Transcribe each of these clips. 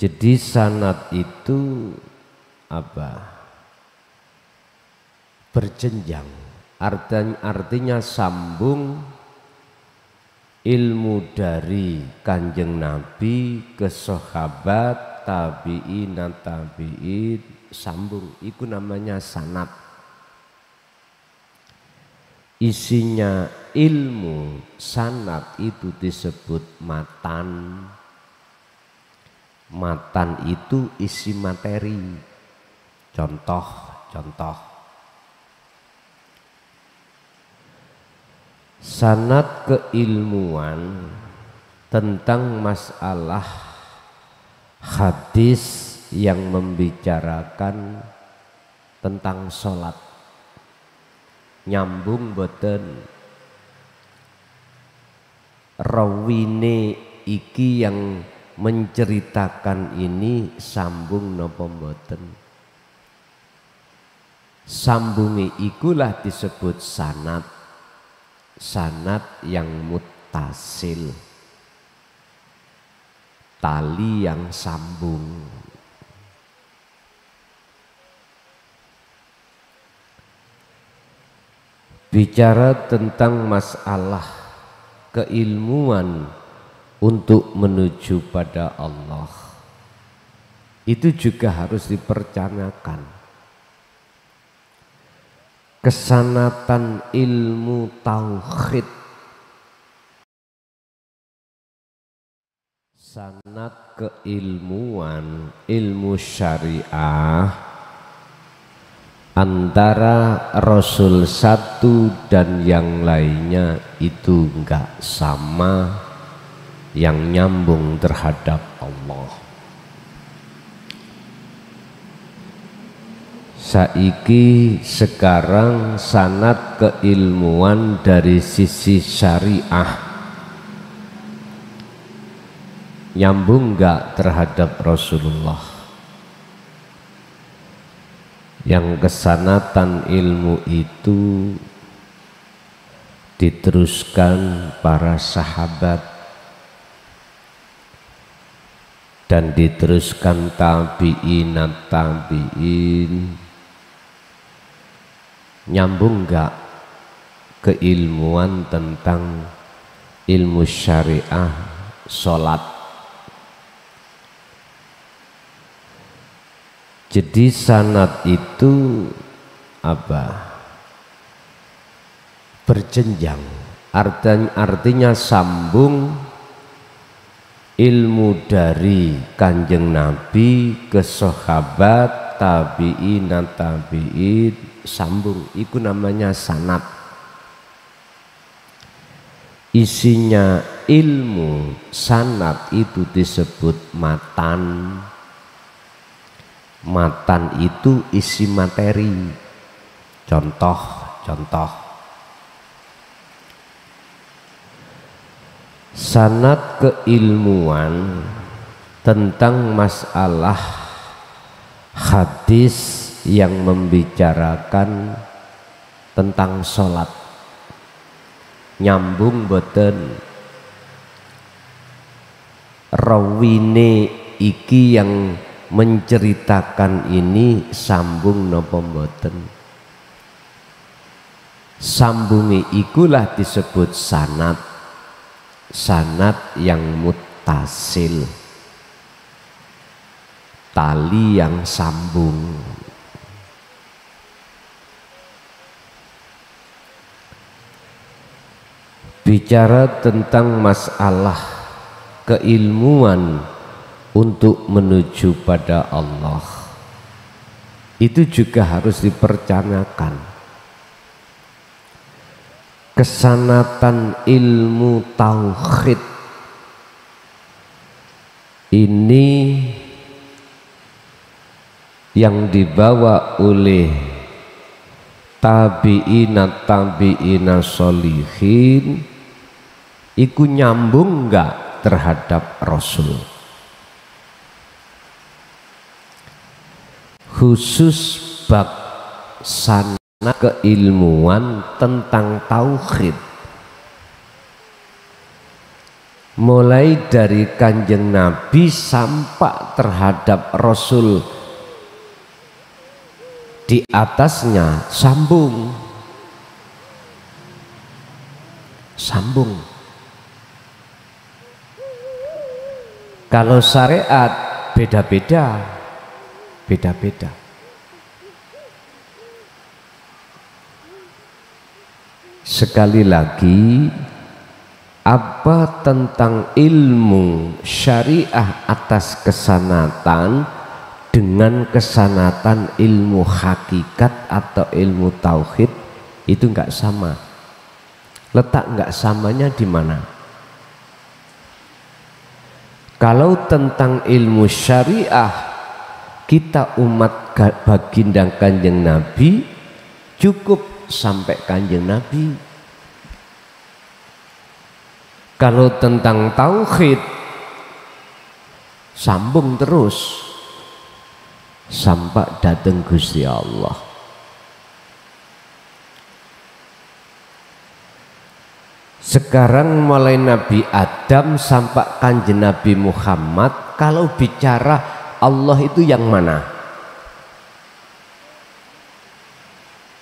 Jadi sanad itu apa? Berjenjang. Artinya sambung ilmu dari Kanjeng Nabi ke sahabat, tabi'in, sambung. Itu namanya sanad. Isinya ilmu sanad itu disebut matan. Matan itu isi materi. Contoh. Sanad keilmuan tentang masalah hadis yang membicarakan tentang sholat. Nyambung boten, rawine iki yang menceritakan ini sambung napa mboten. Sambungi ikulah disebut sanad. Sanad yang muttasil, tali yang sambung. Bicara tentang masalah keilmuan untuk menuju pada Allah, itu juga harus dipercanakan. Kesanatan ilmu tauhid, sanad keilmuan ilmu syariah antara Rasul satu dan yang lainnya itu enggak sama yang nyambung terhadap Allah. Saiki sekarang sanad keilmuan dari sisi syariah nyambung enggak terhadap Rasulullah. Yang kesanatan ilmu itu diteruskan para sahabat dan diteruskan tabi'in. Nyambung enggak keilmuan tentang ilmu syariah sholat. Jadi sanad itu apa? Berjenjang. Artinya sambung ilmu dari Kanjeng Nabi ke sahabat, tabi'in, sambung. Itu namanya sanad. Isinya ilmu sanad itu disebut matan. Matan itu isi materi. Contoh. Sanad keilmuan tentang masalah hadis yang membicarakan tentang sholat. Nyambung boten, rawine iki yang menceritakan ini sambung napa mboten. Sambungi ikulah disebut sanad. Sanad yang muttasil, tali yang sambung. Bicara tentang masalah keilmuan untuk menuju pada Allah, itu juga harus dipercanakan. Kesanatan ilmu tauhid ini yang dibawa oleh tabi'ina sholihin, iku nyambung enggak terhadap Rasul. Khusus bab sanad keilmuan tentang tauhid mulai dari Kanjeng Nabi sampai terhadap Rasul di atasnya sambung. Kalau syariat beda-beda. Sekali lagi, apa tentang ilmu syariah atas kesanatan dengan kesanatan ilmu hakikat atau ilmu tauhid itu enggak sama. Letak enggak samanya di mana? Kalau tentang ilmu syariah, kita umat baginda Kanjeng Nabi cukup sampai Kanjeng Nabi. Kalau tentang tauhid, sambung terus sampai datang Gusti Allah. Sekarang mulai Nabi Adam sampai Kanjeng Nabi Muhammad, kalau bicara Allah itu yang mana?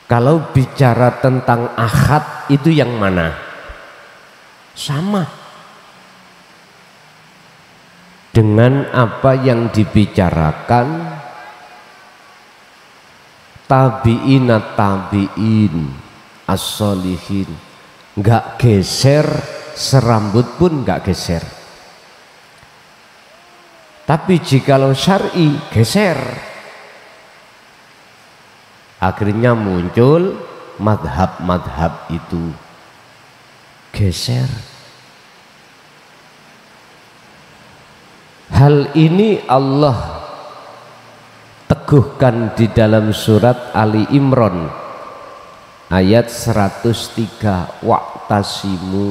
Kalau bicara tentang ahad itu yang mana? Sama dengan apa yang dibicarakan tabi'in as-solihin, nggak geser, serambut pun nggak geser. Tapi jikalau syar'i geser, akhirnya muncul madhab-madhab itu geser. Hal ini Allah teguhkan di dalam surat Ali Imran ayat 103, wa'tasimu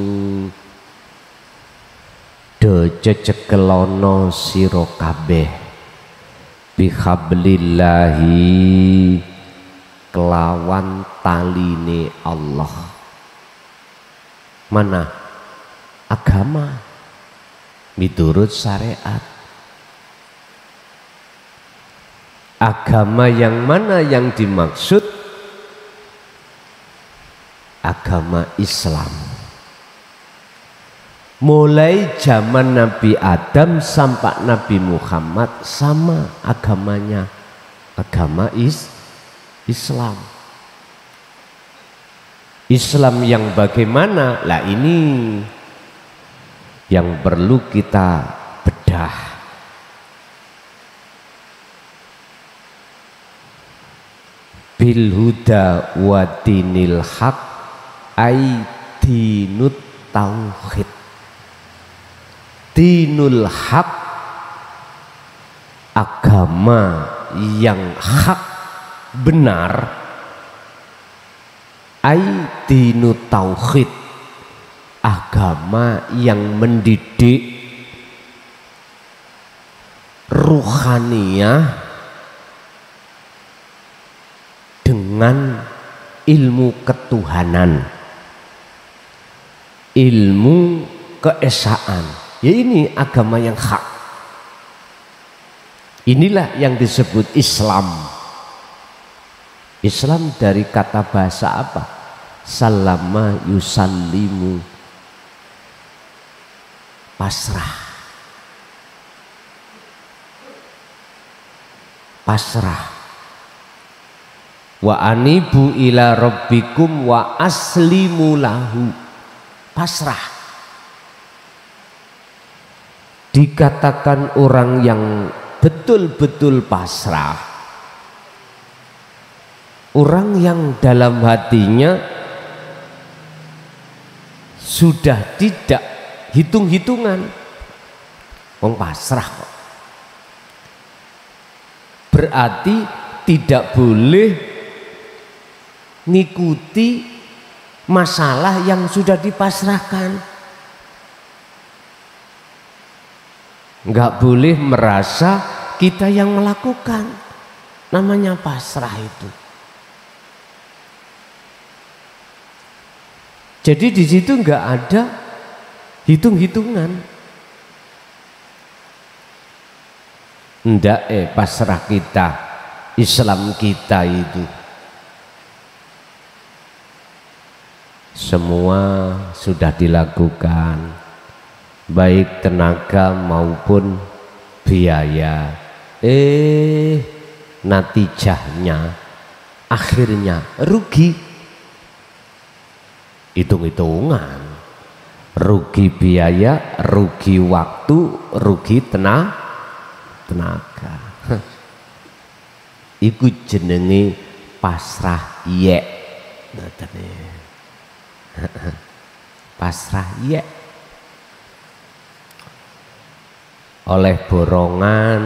do cecekelono sira kabeh bihablillahi kelawan taline Allah. Mana? Agama miturut syariat. Agama yang mana yang dimaksud? Agama Islam. Mulai zaman Nabi Adam sampai Nabi Muhammad sama agamanya, agama Islam. Islam yang bagaimana? Lah ini yang perlu kita bedah. Bil huda wa dinil haq ay dinut tauhid. Dinul haq, agama yang hak benar, ay dinut tauhid, agama yang mendidik ruhaniyah dengan ilmu ketuhanan, ilmu keesaan. Ya ini agama yang hak. Inilah yang disebut Islam. Islam dari kata bahasa apa? Salama yusallimu, pasrah. Pasrah. Wa anibu ila rabbikum wa aslimu lahu, pasrah. Dikatakan orang yang betul-betul pasrah, orang yang dalam hatinya sudah tidak hitung-hitungan, wong pasrah kok. Berarti tidak boleh ngikuti masalah yang sudah dipasrahkan. Enggak boleh merasa kita yang melakukan, namanya pasrah itu. Jadi di situ enggak ada hitung-hitungan. Ndak pasrah kita, Islam kita itu semua sudah dilakukan, baik tenaga maupun biaya. Natijahnya akhirnya rugi. Hitung-hitungan, rugi biaya, rugi waktu, rugi tenaga. Iku jenenge pasrah ye. Pasrah ye. Oleh borongan,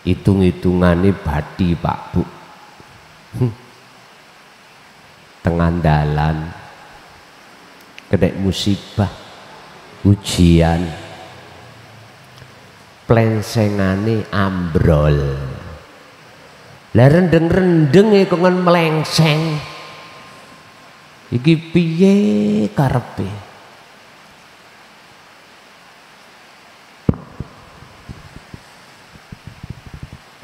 hitung-hitungane badi Pak Bu. Tengah dalan kena musibah, ujian, plensengane ambrol. Lah rendeng-rendeng kok ngen melengseng. Iki piye karepe?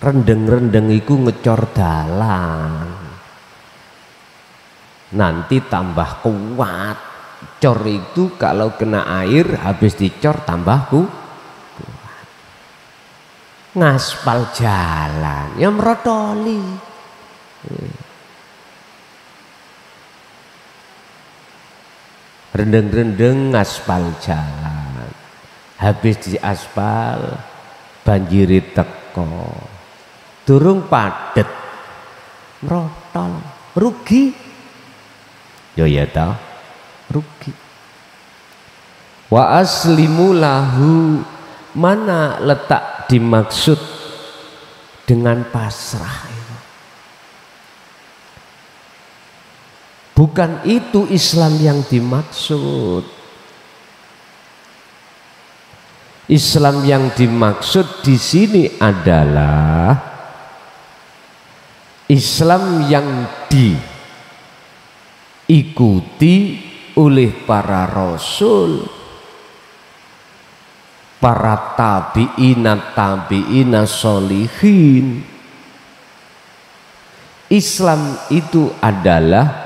Rendeng-rendeng iku ngecor dalan. Nanti tambah kuat. Cor itu kalau kena air habis dicor tambah kuat. Ngaspal jalan ya merotoli. Rendeng-rendeng ngaspal jalan, habis di aspal banjiri teko, durung padet merotol, rugi. Yo ya tau, rugi. Wa aslimu lahu, mana letak dimaksud dengan pasrah itu? Bukan itu Islam yang dimaksud. Islam yang dimaksud di sini adalah Islam yang diikuti oleh para rasul, para tabi'ina sholihin. Islam itu adalah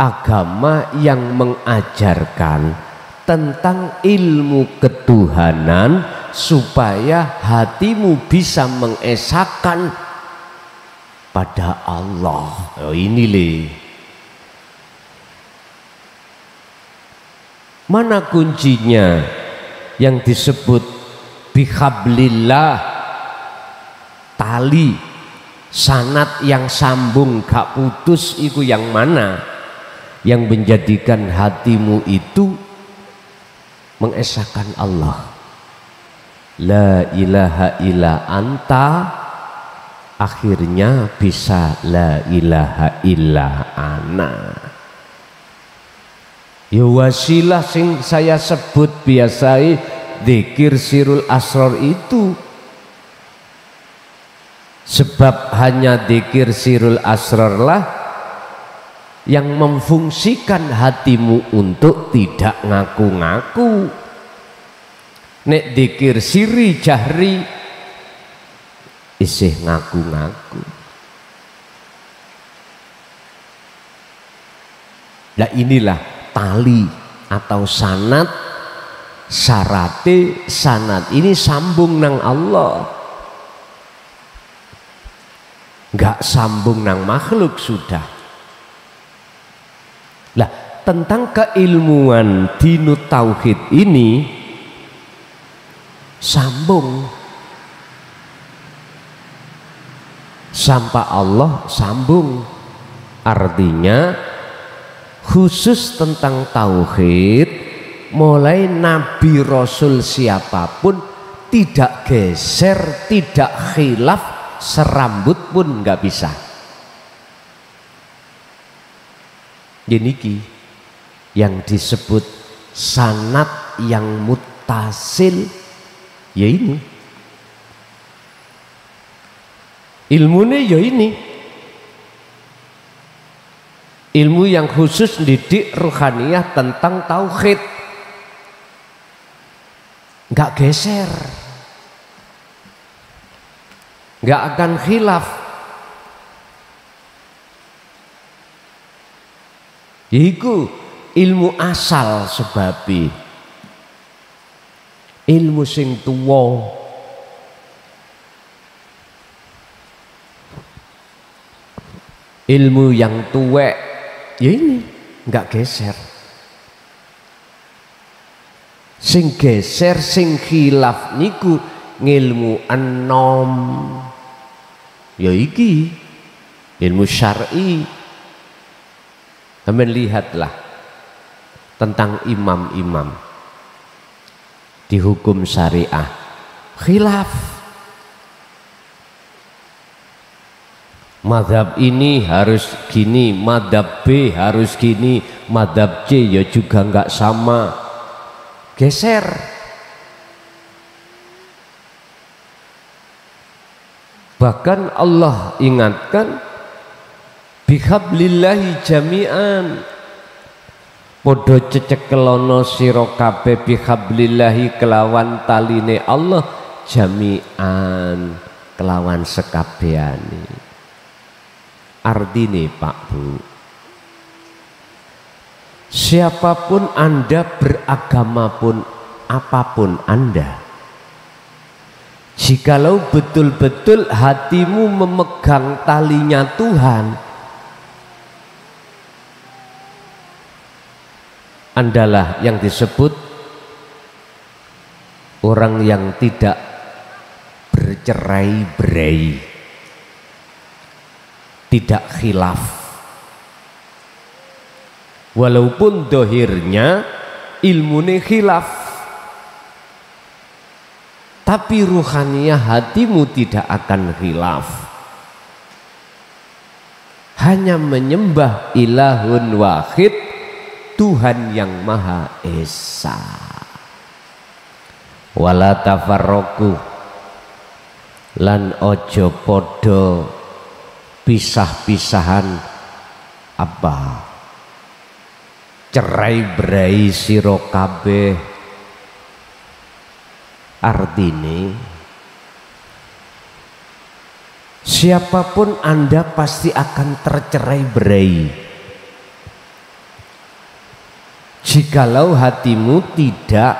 agama yang mengajarkan tentang ilmu ketuhanan supaya hatimu bisa mengesahkan pada Allah. Oh ini le. Mana kuncinya yang disebut bihablillah, tali sanad yang sambung gak putus itu yang mana? Yang menjadikan hatimu itu mengesahkan Allah. La ilaha illa anta, akhirnya bisa la ilaha illa ana. Ya wasilah sing saya sebut biasai dzikir sirul asrar itu. Sebab hanya dzikir sirul asrar lah yang memfungsikan hatimu untuk tidak ngaku-ngaku. Nek dzikir siri jahri isih ngaku-ngaku. Nah inilah tali atau sanad, syarate sanad ini sambung nang Allah, nggak sambung nang makhluk sudah. Lah tentang keilmuan dinut tauhid ini sambung sampai Allah sambung, artinya khusus tentang tauhid mulai nabi rasul siapapun tidak geser, tidak khilaf serambut pun nggak bisa. Ini yang disebut sanad yang muttasil, ya ini ilmunya, ya ini ilmu yang khusus didik ruhaniyah tentang tauhid, nggak geser. nggak akan khilaf. Iku ilmu asal sebabi, ilmu sing tuwa, ilmu yang tuwek, ya ini nggak geser. Sing geser, sing khilaf niku ngilmu enom, ya iki ilmu syar'i. Sampeyan lihatlah tentang imam-imam di hukum syariah khilaf. Madhab ini harus gini, madhab B harus gini, madhab C ya juga nggak sama, geser. Bahkan Allah ingatkan bihablillahi jami'an, podo cecekelono sira kabeh bihablillahi kelawan taline Allah jami'an kelawan sekabehane. Artine Pak Bu, siapapun Anda, beragama pun apapun Anda, jikalau betul-betul hatimu memegang talinya Tuhan, Andalah yang disebut orang yang tidak bercerai-berai, tidak khilaf, walaupun dohirnya ilmune khilaf, tapi ruhaniyah hatimu tidak akan khilaf. Hanya menyembah ilahun wahid, Tuhan yang Maha Esa. Wala tafarroku, lan ojo podo pisah-pisahan apa cerai berai sira kabeh. Artine siapapun Anda pasti akan tercerai berai jikalau hatimu tidak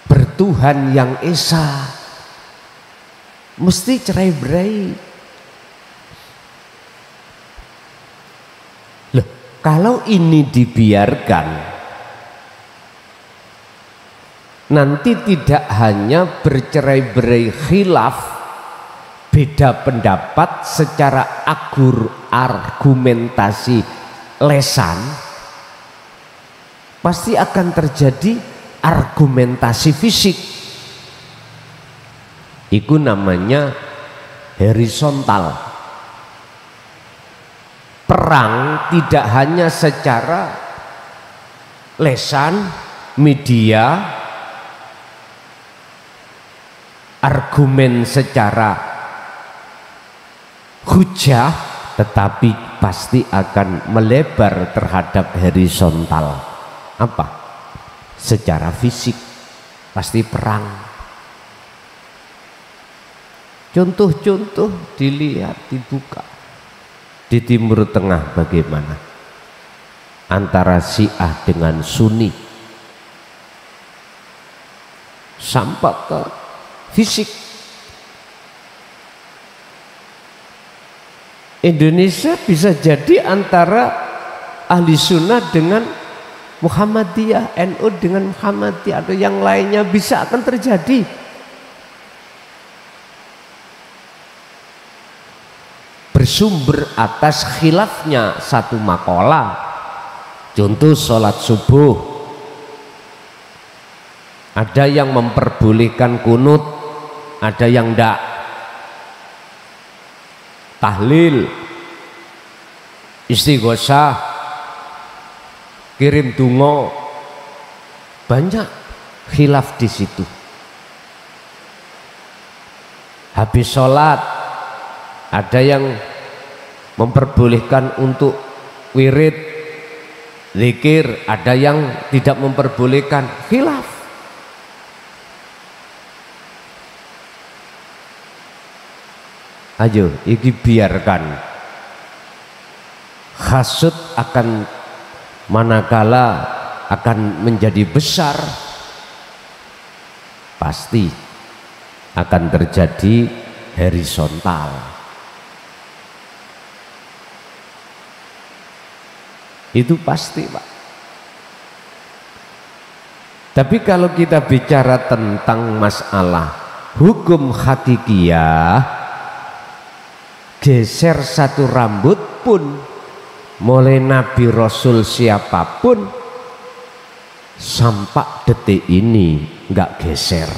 bertuhan yang esa. Mesti cerai berai. Loh, kalau ini dibiarkan, nanti tidak hanya bercerai berai khilaf, beda pendapat secara argumentasi lesan, pasti akan terjadi argumentasi fisik. Itu namanya horizontal. Perang tidak hanya secara lesan, media, argumen secara hujah, tetapi pasti akan melebar terhadap horizontal. Apa? Secara fisik pasti perang. Contoh-contoh dilihat, dibuka di Timur Tengah bagaimana antara Syiah dengan Sunni, sampai ke fisik. Indonesia bisa jadi antara ahli sunnah dengan Muhammadiyah, NU dengan Muhammadiyah, atau yang lainnya bisa akan terjadi. Bersumber atas khilafnya satu makalah. Contoh sholat subuh, ada yang memperbolehkan kunut, ada yang enggak. Tahlil, istighosah, kirim dungo, banyak khilaf di situ. Habis sholat ada yang memperbolehkan untuk wirid, zikir, ada yang tidak memperbolehkan, khilaf. Ayo, iki biarkan. Hasud akan manakala akan menjadi besar, pasti akan terjadi horizontal. Itu pasti, Pak. Tapi kalau kita bicara tentang masalah hukum hakikiyah, geser satu rambut pun, mulai Nabi Rasul siapapun, sampai detik ini nggak geser.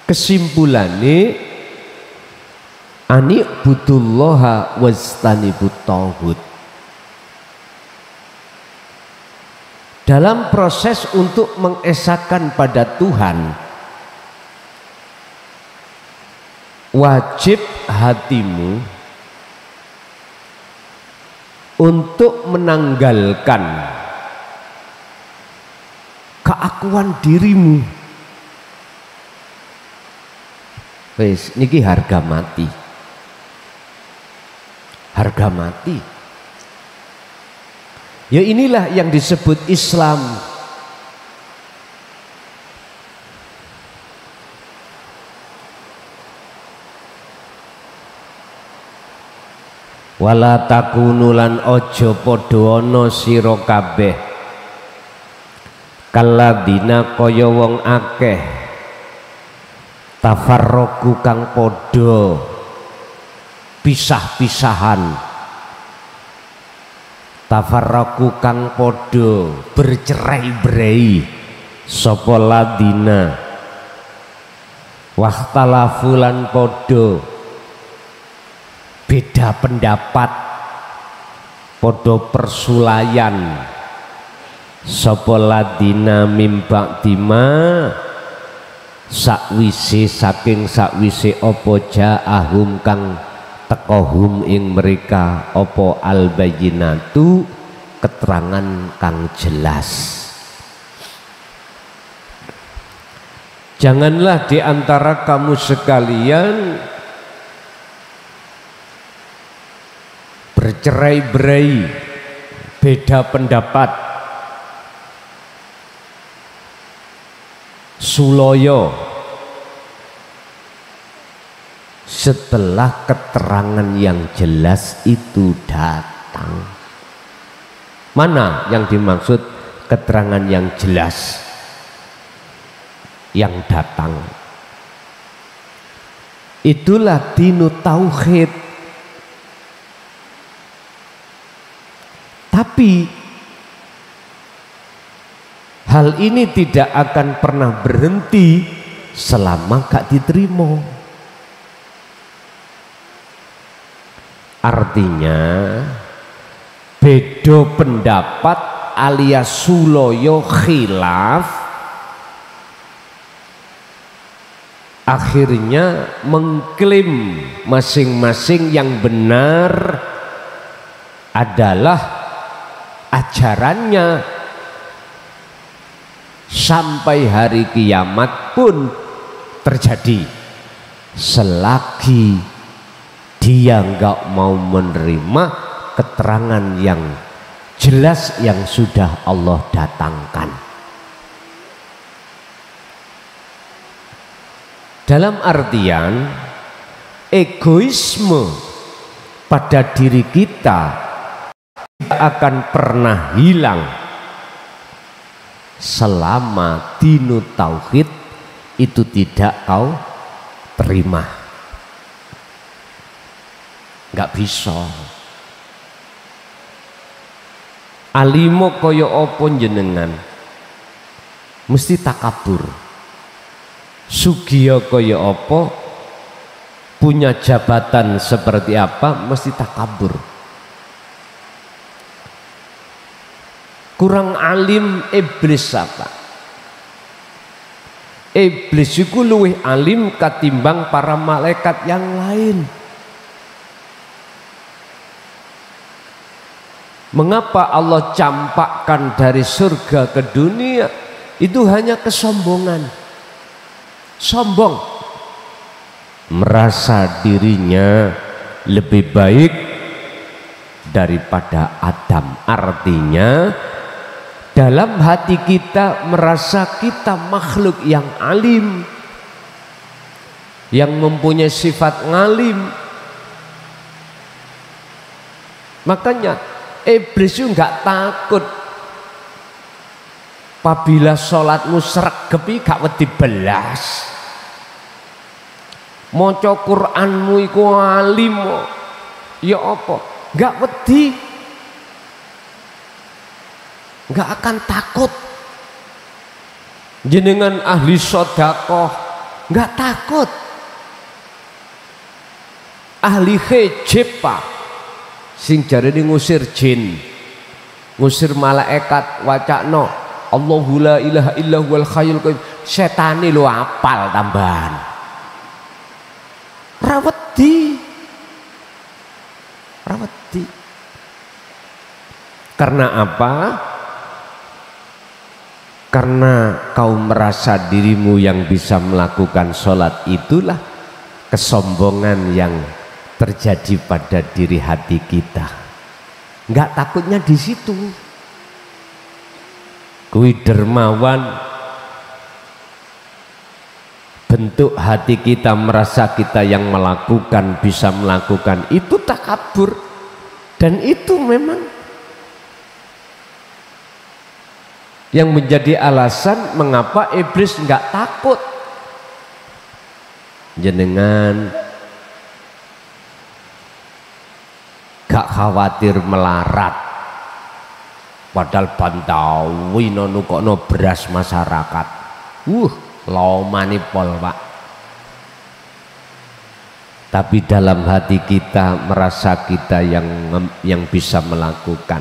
Kesimpulannya, ani butullaha wastanibut tauhid. Dalam proses untuk mengesahkan pada Tuhan, wajib hatimu untuk menanggalkan keakuan dirimu. Wes, niki harga mati. Harga mati. Ya inilah yang disebut Islam. Wala takunu lan ojo padha ana sira kabeh kaladina kaya wong akeh tafarraqu kang padha pisah-pisahan, tafarraqu kang padha bercerai-berai sapa ladina wahtalafu lan padha beda pendapat, podo persulayan sapa ladina mimba dima sakwise saking sakwise apa jaahum kang tekohum ing mereka apa albayinatu keterangan kang jelas. Janganlah di antara kamu sekalian bercerai-berai, beda pendapat, suloyo setelah keterangan yang jelas itu datang. Mana yang dimaksud keterangan yang jelas yang datang? Itulah dinu tauhid. Tapi hal ini tidak akan pernah berhenti selama gak diterima. Artinya beda pendapat alias suloyo khilaf akhirnya mengklaim masing-masing yang benar adalah ajarannya. Sampai hari kiamat pun terjadi selagi dia enggak mau menerima keterangan yang jelas yang sudah Allah datangkan. Dalam artian egoisme pada diri kita akan pernah hilang selama dinu tauhid itu tidak kau terima. Nggak bisa. Alimo kaya apa jenengan mesti takabur, sugiya kaya apa, punya jabatan seperti apa mesti takabur. Kurang alim iblis apa? Iblis itu luwih alim katimbang para malaikat yang lain. Mengapa Allah campakkan dari surga ke dunia? Itu hanya kesombongan. Sombong. merasa dirinya lebih baik daripada Adam. Artinya dalam hati kita merasa kita makhluk yang alim, yang mempunyai sifat ngalim. Makanya iblis itu nggak takut apabila sholatmu sregep gak wedi belas, maca Qur'anmu iku alim ya apa nggak wedi, nggak akan takut. Jenengan ahli sedekah nggak takut, ahli hijab pak sing jarene ngusir jin, ngusir malaikat, wacana Allahu la ilaha illa huwal hayyul qayyum, setane lo apal tambahan rawedi. Karena apa? Karena kau merasa dirimu yang bisa melakukan sholat. Itulah kesombongan yang terjadi pada diri hati kita. Nggak takutnya di situ. Kui dermawan, bentuk hati kita merasa kita yang melakukan, bisa melakukan, itu takabur. Dan itu memang yang menjadi alasan mengapa iblis nggak takut. Jenengan gak khawatir melarat, padahal bantawi nukokno beras masyarakat. Lomani pol pak. Tapi dalam hati kita merasa kita yang bisa melakukan.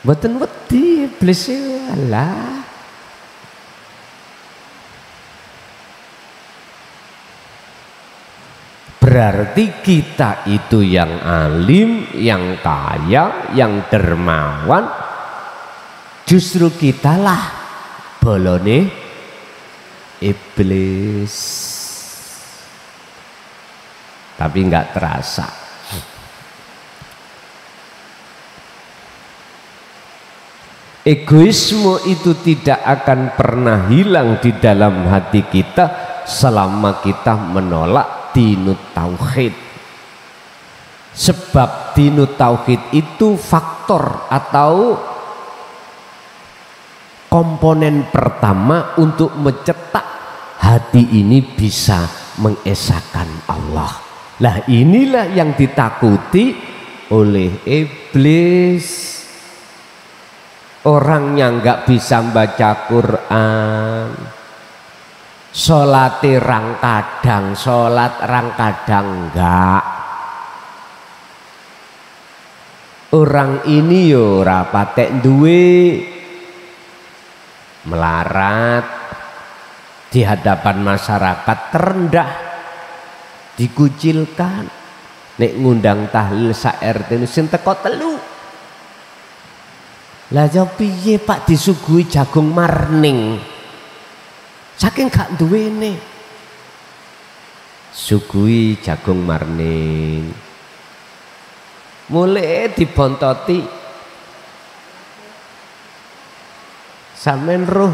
Mboten wedi iblis lah. Berarti kita itu yang alim, yang kaya, yang dermawan. Justru kitalah bolone iblis. Tapi nggak terasa. Egoisme itu tidak akan pernah hilang di dalam hati kita selama kita menolak dinut tauhid. Sebab dinut tauhid itu faktor atau komponen pertama untuk mencetak hati ini bisa mengesahkan Allah. Lah inilah yang ditakuti oleh iblis. Orang yang nggak bisa baca Quran, sholat rang kadang enggak. Orang ini yo ora patek duwe, melarat di hadapan masyarakat terendah, dikucilkan. Nek ngundang tahlil sak RT sing teko 3. Lah yo piye Pak disuguhi jagung marning saking gak duwene. Suguhi jagung marning mulai dibontoti. Sampeyan roh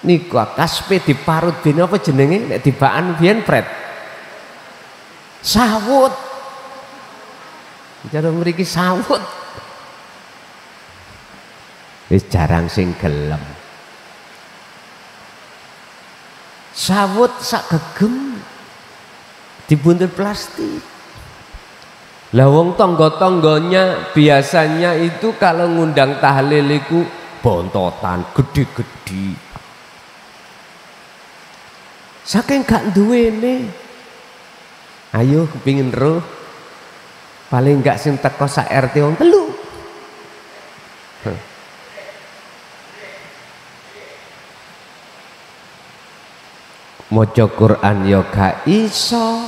niku kaspe diparut dene apa jenenge nek dibaan biyen pret sawut. Cara mriki sawut wis jarang sing gelem. Sawut sak gegem dibuntel plastik. Lah wong tangga-tangganya biasanya itu kalau ngundang tahlil iku bontotan gede-gede. Saking gak duwene. Ayo kepingin roh paling gak sing teko sak RT wong 3. Maca Quran yo gak iso,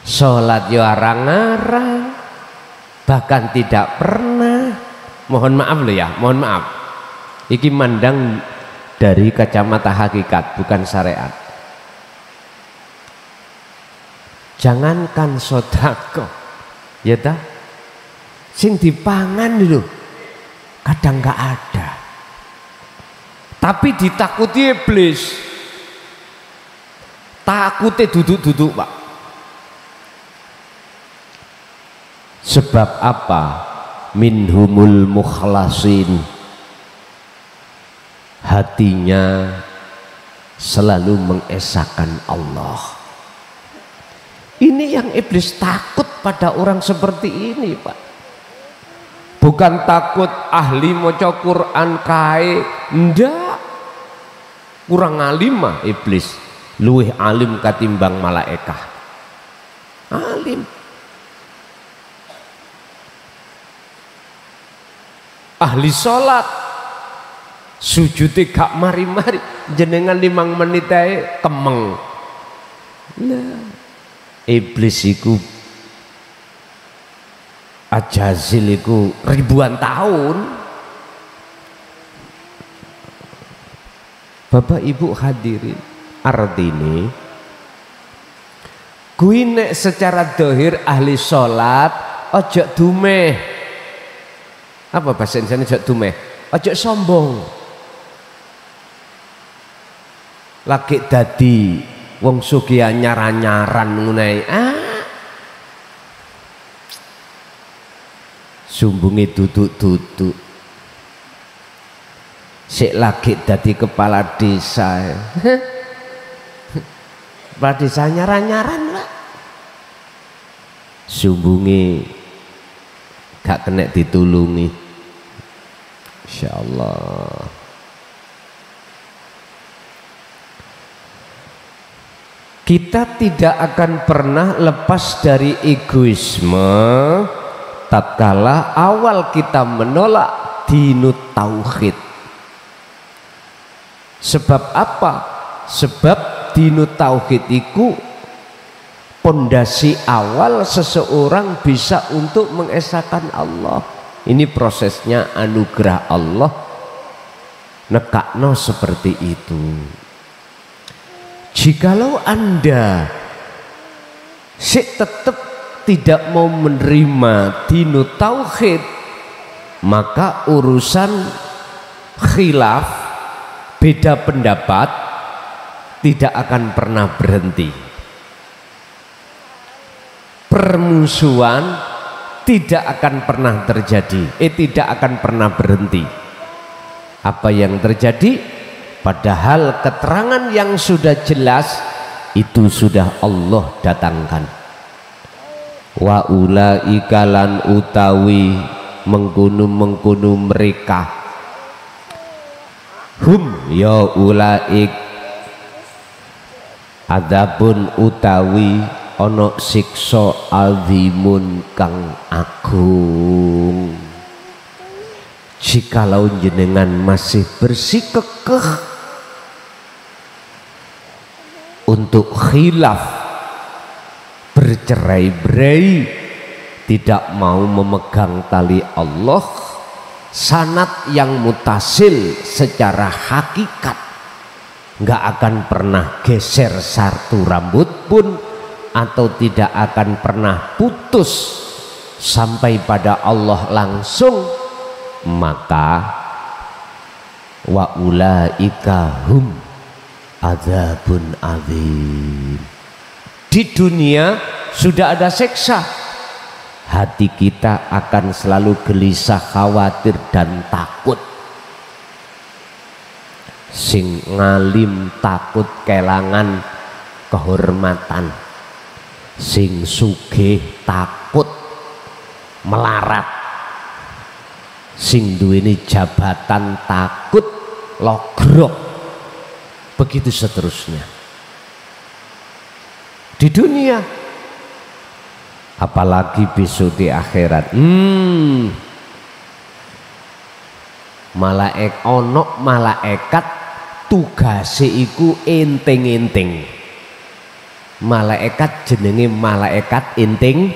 sholat yo arang-arang, bahkan tidak pernah. Mohon maaf loh ya, mohon maaf. Iki mandang dari kacamata hakikat bukan syariat. jangankan sedekah ya ta, sing dipangan lho kadang nggak ada, tapi ditakuti iblis. Takutnya duduk-duduk Pak. Sebab apa? Minhumul mukhlasin, hatinya selalu mengesahkan Allah. Ini yang iblis takut pada orang seperti ini Pak. Bukan takut ahli maca Quran kae, ndak. Kurang alim mah iblis, luwih alim katimbang malaikah. Alim. Ahli sholat sujudnya gak mari-mari, jenengan 5 menit ae kemeng. Nah, iblis iku ajazil iku ribuan tahun. Bapak Ibu hadirin, artine kuwi nek secara dohir ahli sholat ojo dumeh. Apa bahasa Indonesia ojo dumeh? Ojo sombong. Lagi dadi wong sugih nyaran-nyaran ngene. Sumbunge duduk-duduk. Sik lagi dadi kepala desa. Kepala desa nyaran-nyaran Pak. Sumbunge gak kena ditulungi. Insyaallah. Kita tidak akan pernah lepas dari egoisme tatkala awal kita menolak dinut tauhid. Sebab apa? Sebab dinut tauhid itu pondasi awal seseorang bisa untuk mengesahkan Allah. Ini prosesnya anugerah Allah nekakno seperti itu. Jikalau Anda tetap tidak mau menerima dinut tauhid, maka urusan khilaf, beda pendapat tidak akan pernah berhenti. Permusuhan tidak akan pernah terjadi, tidak akan pernah berhenti. Apa yang terjadi? Padahal keterangan yang sudah jelas itu sudah Allah datangkan. Wa ulaika lan utawi mengkono mereka, hum ya ulaik adzabun utawi ono siksa azimun kang agung. Jikalau jenengan masih bersikukuh untuk khilaf, bercerai-berai, tidak mau memegang tali Allah, sanad yang mutasil secara hakikat, nggak akan pernah geser satu rambut pun, atau tidak akan pernah putus sampai pada Allah langsung, maka wa ulaika hum adzabun adzim. Di dunia sudah ada siksa, hati kita akan selalu gelisah, khawatir dan takut. Sing ngalim takut kelangan kehormatan, sing sugih takut melarat, sing duweni jabatan takut logrok, begitu seterusnya. Di dunia, apalagi besok di akhirat. Malaikat tugase iku enting-enting. Malaikat jenenge malaikat enting.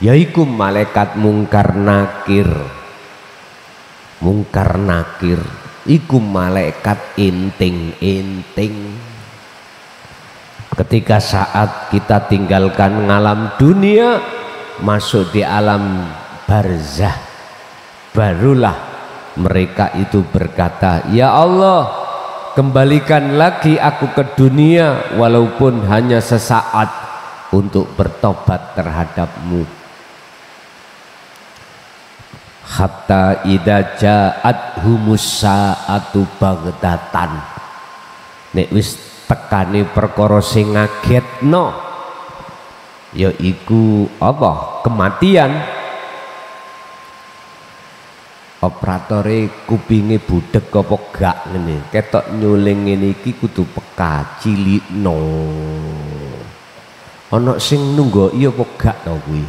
Yaiku malaikat mungkar nakir. Mungkar nakir iku malaikat enting-enting. Ketika saat kita tinggalkan alam dunia, masuk di alam barzah, barulah mereka itu berkata, ya Allah, kembalikan lagi aku ke dunia walaupun hanya sesaat untuk bertobat terhadapmu. Hatta idza ja'athumus sa'atu baghtatan, nek wis tekane perkara sing ngagetno yaiku apa? Kematian. Operatore kupinge budheg apa gak ngene, ketok nyuling ngene iki kudu peka cilikno. Ana sing nunggoki apa gak to kuwi?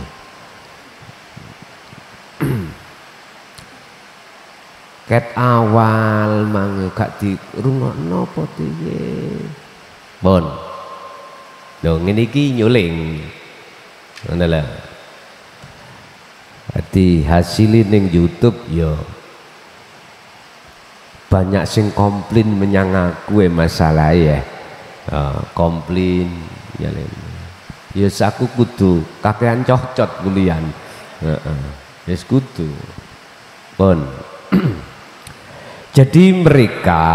Ket awal mang gak dirungokno apa piye. Pun. Lho ngene iki nyuling. Ngono lho. Dadi hasilin ning YouTube ya banyak sing komplain menyang aku masalah ya. Komplain ya lho. Ya aku kudu kakean cocot kulian. Heeh. Wis kudu. Pun. Jadi mereka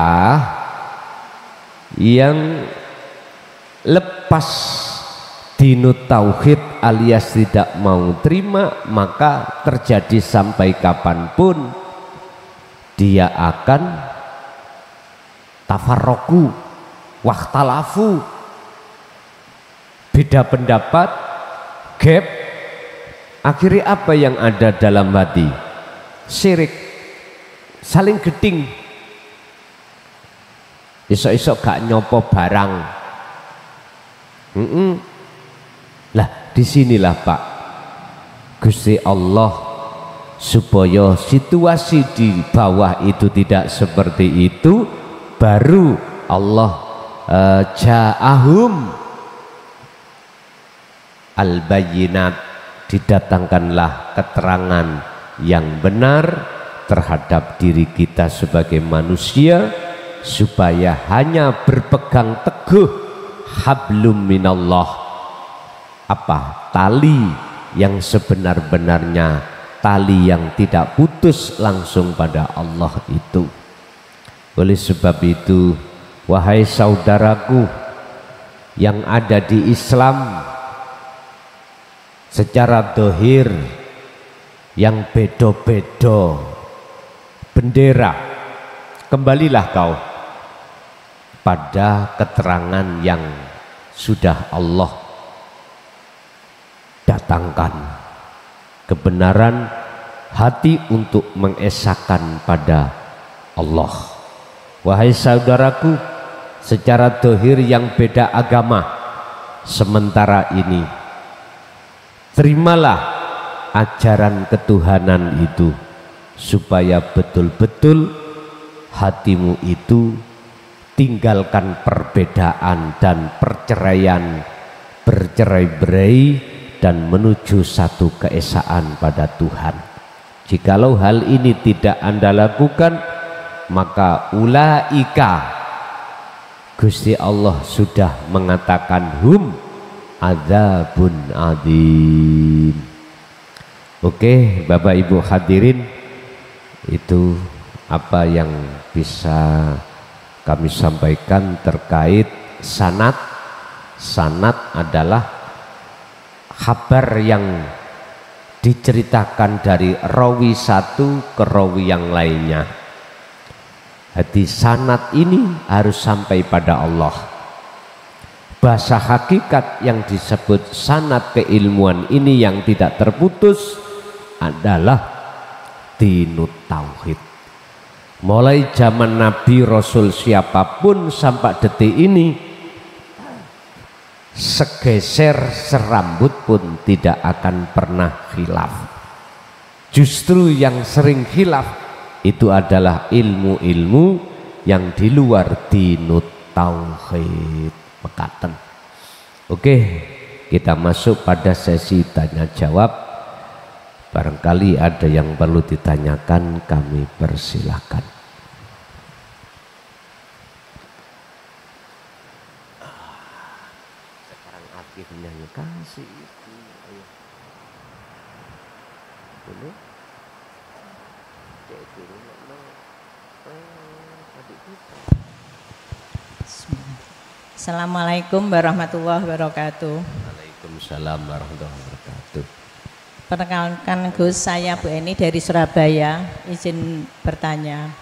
yang lepas dinut tauhid alias tidak mau terima, maka terjadi sampai kapanpun dia akan tafarroku wahtalafu, beda pendapat, gap. Akhirnya apa yang ada dalam hati? Syirik, saling geding, esok-esok gak nyopo barang. Lah disinilah Pak, Gusti Allah supaya situasi di bawah itu tidak seperti itu, baru Allah ja'ahum al-bayyinat, didatangkanlah keterangan yang benar terhadap diri kita sebagai manusia, supaya hanya berpegang teguh hablum minallah, apa? Tali yang sebenar-benarnya, tali yang tidak putus langsung pada Allah itu. Oleh sebab itu, wahai saudaraku yang ada di Islam, secara dohir yang bedo-bedo bendera, kembalilah kau pada keterangan yang sudah Allah datangkan, kebenaran hati untuk mengesahkan pada Allah. Wahai saudaraku, secara dohir yang beda agama sementara ini, terimalah ajaran ketuhanan itu, supaya betul-betul hatimu itu tinggalkan perbedaan dan perceraian, bercerai-berai, dan menuju satu keesaan pada Tuhan. Jikalau hal ini tidak Anda lakukan, maka ulaika, Gusti Allah sudah mengatakan, hum adzabun adzim. Oke, Bapak Ibu hadirin, itu apa yang bisa kami sampaikan terkait sanad. Sanad adalah kabar yang diceritakan dari rawi satu ke rawi yang lainnya. Jadi sanad ini harus sampai pada Allah. Bahasa hakikat yang disebut sanad keilmuan ini yang tidak terputus adalah dinut tauhid. Mulai zaman Nabi Rasul siapapun sampai detik ini, segeser serambut pun tidak akan pernah khilaf. Justru yang sering khilaf itu adalah ilmu-ilmu yang di luar dinut tauhid. Mekaten. Oke, kita masuk pada sesi tanya jawab. Barangkali ada yang perlu ditanyakan, kami persilahkan. Akhirnya kasih itu. Ayo. Boleh? Cek dulu adik kita. Assalamualaikum warahmatullahi wabarakatuh. Waalaikumsalam warahmatullahi wabarakatuh. Perkenalkan Gus, saya Bu Eni dari Surabaya. Izin bertanya.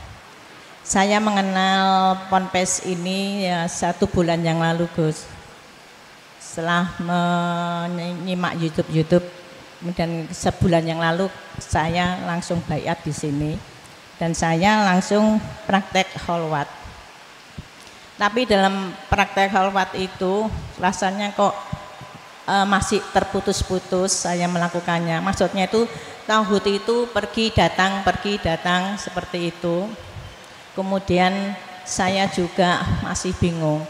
Saya mengenal Ponpes ini ya 1 bulan yang lalu Gus. Setelah menyimak YouTube, kemudian sebulan yang lalu saya langsung baiat di sini dan saya langsung praktek kholwat. Tapi dalam praktek kholwat itu rasanya kok masih terputus-putus saya melakukannya. Maksudnya itu tauhid itu pergi datang seperti itu. Kemudian saya juga masih bingung.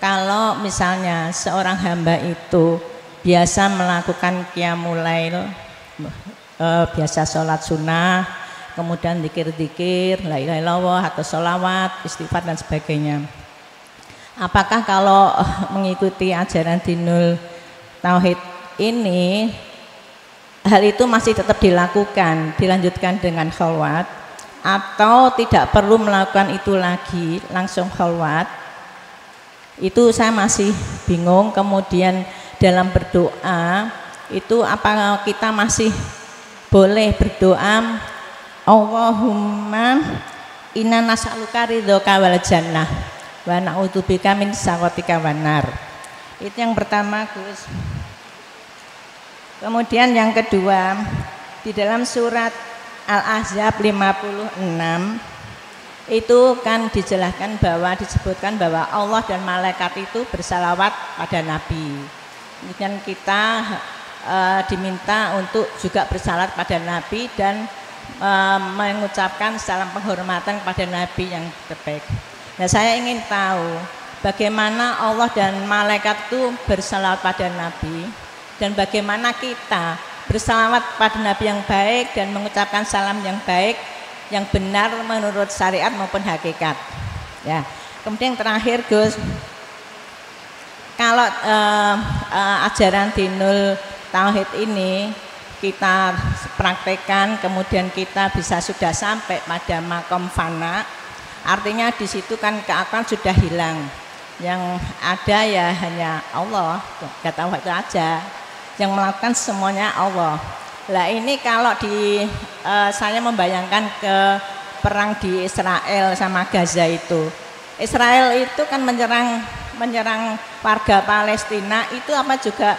Kalau misalnya seorang hamba itu biasa melakukan qiyamul lail, biasa sholat sunnah, kemudian zikir-zikir, la ilaha illallah atau sholawat, istighfar dan sebagainya. Apakah kalau mengikuti ajaran dinul tauhid ini hal itu masih tetap dilanjutkan dengan kholwat atau tidak perlu melakukan itu lagi langsung kholwat? Itu saya masih bingung. Kemudian dalam berdoa itu apakah kita masih boleh berdoa Allahumma inna nas'aluka ridhoka wal jannah wa na'udzubika min sakhatika wan nar. Itu yang pertama Gus. Kemudian yang kedua, di dalam surat Al-Ahzab 56 itu kan disebutkan bahwa Allah dan malaikat itu bersalawat pada Nabi. Kemudian kita diminta untuk juga bersalawat pada Nabi dan mengucapkan salam penghormatan kepada Nabi yang terbaik. Nah, saya ingin tahu bagaimana Allah dan malaikat itu bersalawat pada Nabi dan bagaimana kita bersalawat pada Nabi yang baik dan mengucapkan salam yang baik, yang benar menurut syariat maupun hakikat. Ya. Kemudian yang terakhir Gus, kalau ajaran dinul tauhid ini kita praktekkan, kemudian kita bisa sudah sampai pada makom fana, artinya di situ kan keakuan sudah hilang. Yang ada ya hanya Allah, gak tahu itu aja. Yang melakukan semuanya Allah. Lah ini kalau saya membayangkan ke perang di Israel sama Gaza itu. Israel itu kan menyerang warga Palestina, itu apa juga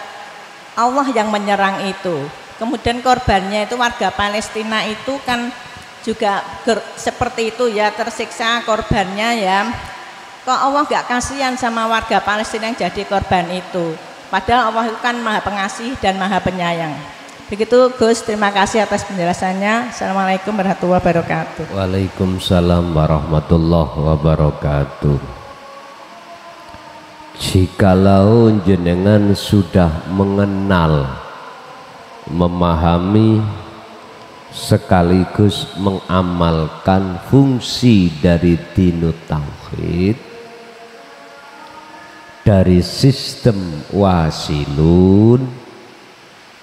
Allah yang menyerang itu. Kemudian korbannya itu warga Palestina itu kan juga seperti itu ya, tersiksa korbannya ya. Kok Allah gak kasihan sama warga Palestina yang jadi korban itu? Padahal Allah itu kan maha pengasih dan maha penyayang. Begitu Gus, terima kasih atas penjelasannya. Assalamualaikum warahmatullahi wabarakatuh. Waalaikumsalam warahmatullahi wabarakatuh. Jikalau jenengan sudah mengenal, memahami sekaligus mengamalkan fungsi dari dinut tauhid, dari sistem wasilun,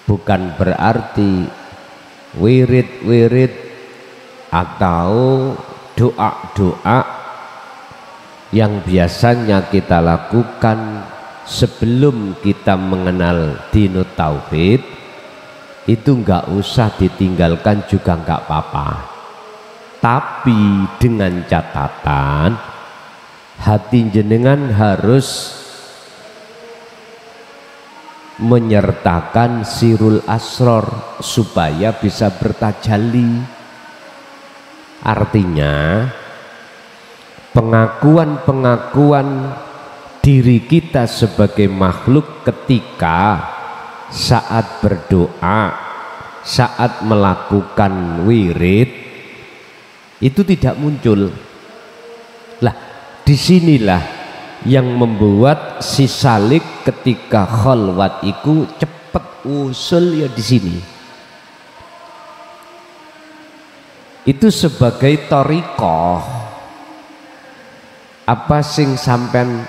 bukan berarti wirid-wirid atau doa-doa yang biasanya kita lakukan sebelum kita mengenal dinut tauhid itu enggak usah ditinggalkan juga enggak apa-apa, tapi dengan catatan hati jenengan harus menyertakan sirul asror supaya bisa bertajalli. Artinya pengakuan diri kita sebagai makhluk ketika saat berdoa, saat melakukan wirid itu tidak muncul. Lah, disinilah yang membuat si salik ketika kholwat itu cepet usul ya di sini. Itu sebagai thariqah. Apa sing sampean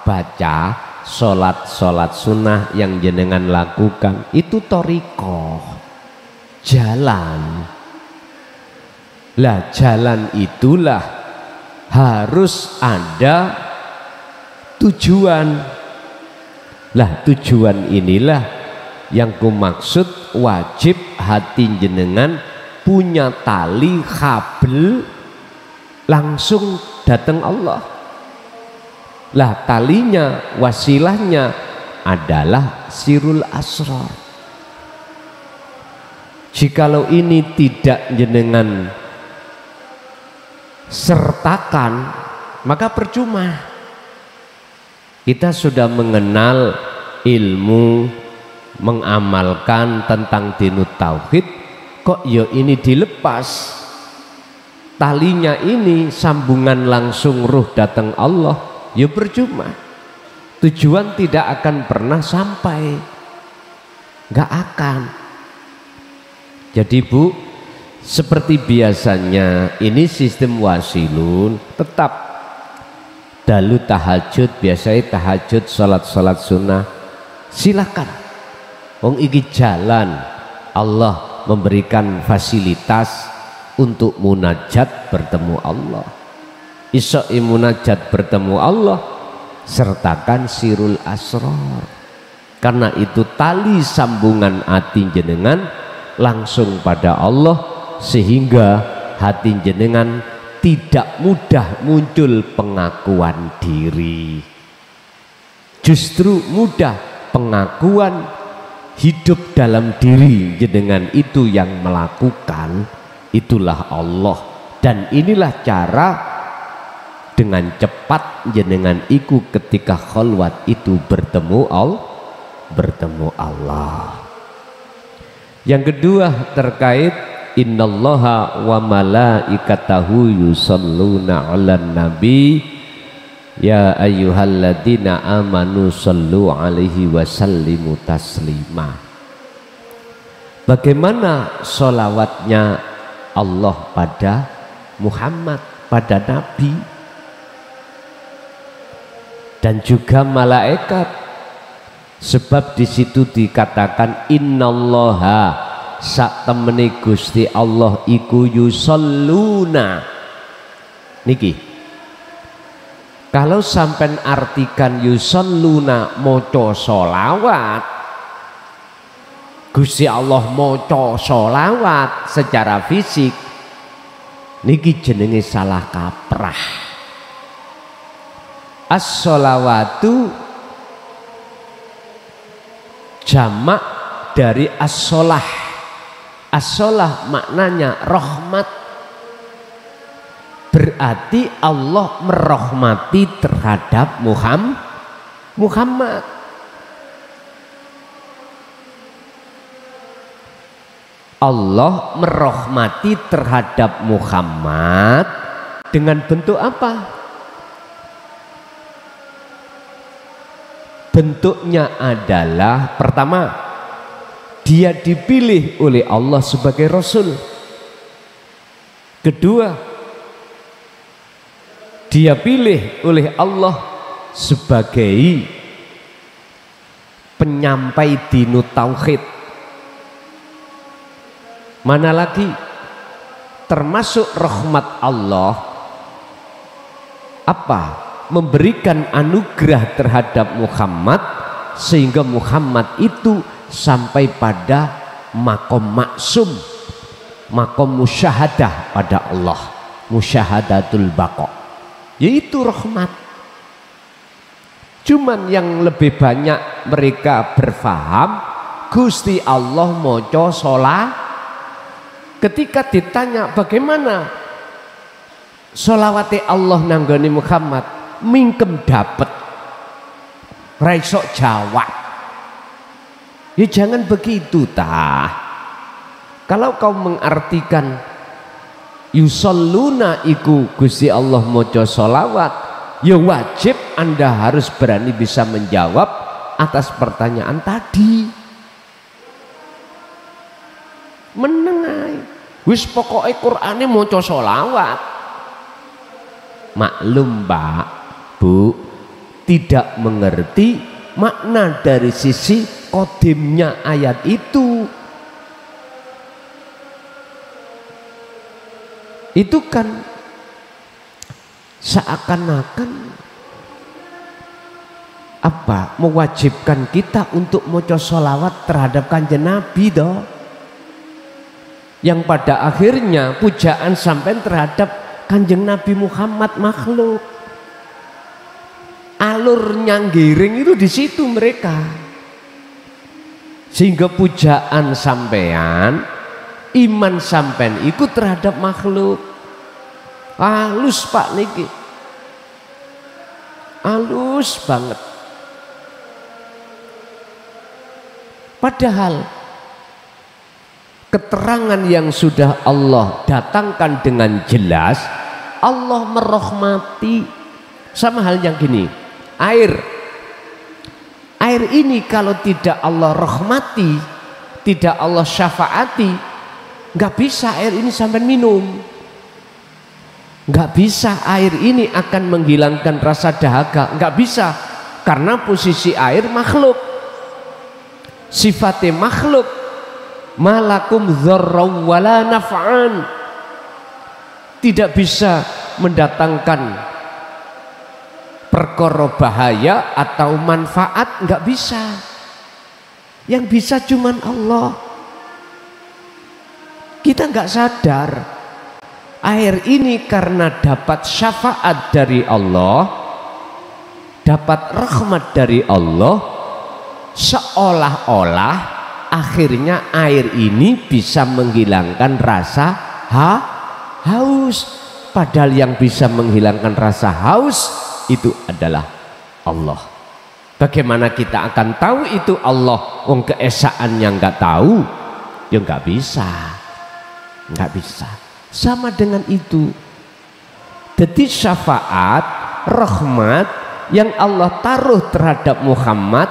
baca sholat sunnah yang jenengan lakukan itu thariqah, jalan. Lah jalan itulah harus ada tujuan. Lah tujuan inilah yang kumaksud wajib hati jenengan punya tali kabel langsung datang Allah. Lah talinya, wasilahnya adalah sirul asrar. Jikalau ini tidak jenengan sertakan, maka percuma. Kita sudah mengenal ilmu, mengamalkan tentang dinut tauhid, kok ya ini dilepas talinya, ini sambungan langsung ruh datang Allah, ya percuma. Tujuan tidak akan pernah sampai, nggak akan. Jadi Bu, seperti biasanya ini sistem wasilun, tetap dalu tahajud, biasanya tahajud, sholat sunnah, silakan. Wong iki jalan, Allah memberikan fasilitas untuk munajat bertemu Allah. Iso munajat bertemu Allah, sertakan sirul asrar. Karena itu tali sambungan hati jenengan langsung pada Allah, sehingga hati jenengan tidak mudah muncul pengakuan diri, justru mudah pengakuan hidup dalam diri jenengan itu yang melakukan itulah Allah. Dan inilah cara dengan cepat jenengan iku ketika khalwat itu bertemu Allah. Yang kedua terkait innallaha wa malaikatahu yusalluna 'alan nabi ya ayyuhalladzina amanu sallu alaihi wa sallimu taslima. Bagaimana sholawatnya Allah pada Muhammad, pada Nabi, dan juga malaikat, sebab di situ dikatakan innallaha sak temene Gusti Allah iku yusalluna. Niki kalau sampai artikan yusalluna moco sholawat, Gusti Allah moco sholawat secara fisik, niki jenenge salah kaprah. As-sholawatu jamak dari as-sholah. As-sholah maknanya rahmat, berarti Allah merahmati terhadap Muhammad. Allah merahmati terhadap Muhammad dengan bentuk apa? Bentuknya adalah pertama, dia dipilih oleh Allah sebagai Rasul. Kedua, dia pilih oleh Allah sebagai penyampai dinut tauhid. Mana lagi termasuk rahmat Allah apa? Memberikan anugerah terhadap Muhammad sehingga Muhammad itu sampai pada makom maksum, makom musyahadah pada Allah, musyahadatul baqa, yaitu rahmat. Cuman yang lebih banyak mereka berfaham Gusti Allah moco sholat. Ketika ditanya bagaimana sholawati Allah nanggani Muhammad, mingkem dapet raisok jawab. Ya jangan begitu tah. Kalau kau mengartikan yusalluna iku Gusti Allah moco sholawat, ya wajib Anda harus berani bisa menjawab atas pertanyaan tadi. Menengai wis pokoknya Qur'ane moco sholawat. Maklum Pak Bu tidak mengerti makna dari sisi kodimnya ayat itu. Itu kan seakan-akan apa, mewajibkan kita untuk maca sholawat terhadap kanjeng Nabi doh, yang pada akhirnya pujaan sampai terhadap kanjeng Nabi Muhammad makhluk. Alurnya giring itu di situ mereka, sehingga pujaan sampean, iman sampean ikut terhadap makhluk. Halus Pak niki, halus banget. Padahal keterangan yang sudah Allah datangkan dengan jelas, Allah merahmati. Sama hal yang gini, air ini kalau tidak Allah rahmati, tidak Allah syafaati, nggak bisa air ini sampai minum. Nggak bisa air ini akan menghilangkan rasa dahaga, nggak bisa, karena posisi air makhluk, sifatnya makhluk. Malakum dzarraw wala naf'an, tidak bisa mendatangkan perkara bahaya atau manfaat, nggak bisa. Yang bisa cuman Allah. Kita nggak sadar air ini karena dapat syafaat dari Allah, dapat rahmat dari Allah, seolah-olah akhirnya air ini bisa menghilangkan rasa haus. Padahal yang bisa menghilangkan rasa haus itu adalah Allah. Bagaimana kita akan tahu itu Allah? Wong keesaannya nggak tahu, ya nggak bisa, nggak bisa. Sama dengan itu. Jadi syafaat, rahmat yang Allah taruh terhadap Muhammad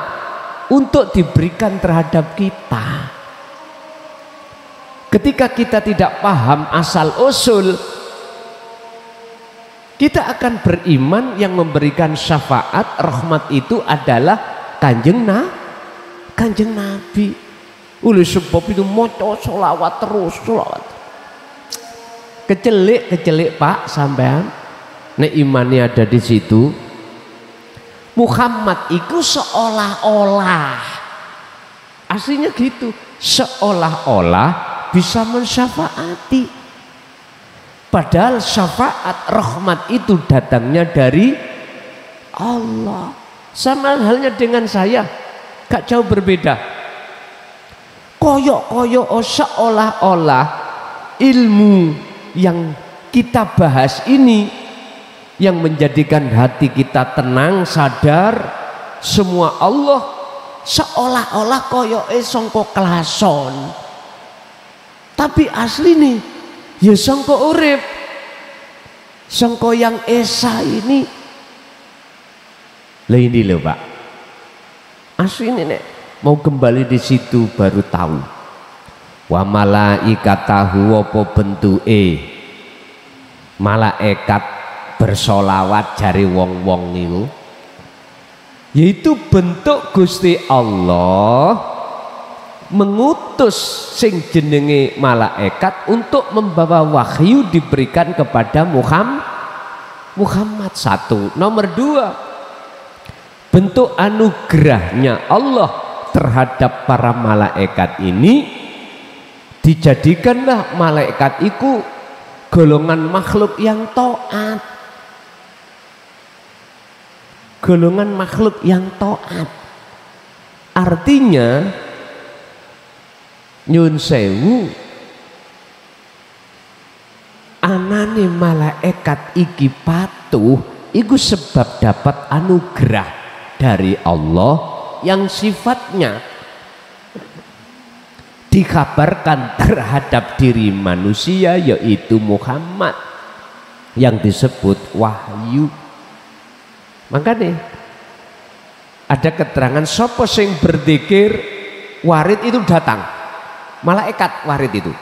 untuk diberikan terhadap kita. Ketika kita tidak paham asal usul, kita akan beriman yang memberikan syafaat rahmat itu adalah kanjeng Nabi. Oleh sebab itu maca sholawat terus, sholawat. Kecelik Pak sampean, nek imannya ada di situ. Muhammad itu seolah-olah, aslinya gitu, seolah-olah bisa mensyafaati. Padahal syafaat rahmat itu datangnya dari Allah. Sama halnya dengan saya, gak jauh berbeda. Koyok-koyok seolah-olah ilmu yang kita bahas ini yang menjadikan hati kita tenang, sadar semua Allah, seolah-olah koyoke sangka kelason, tapi asli nih ya sangka urip, sangka yang esa ini. Lah ini loh Pak, asli nih mau kembali di situ baru tahu. Wa malaikatahu apa bentuke malaikat bersolawat jari wong-wong niku, yaitu bentuk Gusti Allah mengutus sing jenenge malaikat untuk membawa wahyu diberikan kepada Muhammad. Satu. Nomor dua, bentuk anugerahnya Allah terhadap para malaikat ini, dijadikanlah malaikat itu golongan makhluk yang taat. Golongan makhluk yang taat. Artinya nyun sewu, anane malaikat iki patuh iku sebab dapat anugerah dari Allah yang sifatnya dikabarkan terhadap diri manusia, yaitu Muhammad, yang disebut wahyu. Makanya ada keterangan sapa sing berzikir warid itu datang, malaikat warid itu.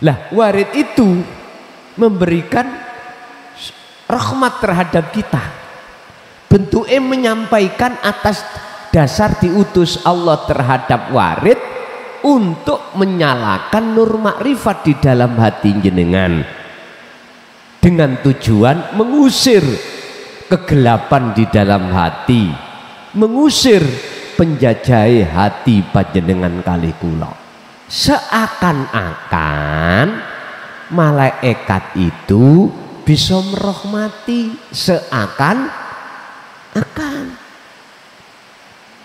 Lah warid itu memberikan rahmat terhadap kita. bentuknya menyampaikan atas dasar diutus Allah terhadap warid untuk menyalakan nur makrifat di dalam hati jenengan dengan tujuan mengusir kegelapan di dalam hati, mengusir penjajah hati panjenengan kali kula. Seakan-akan malaikat itu bisa merahmati, seakan-akan.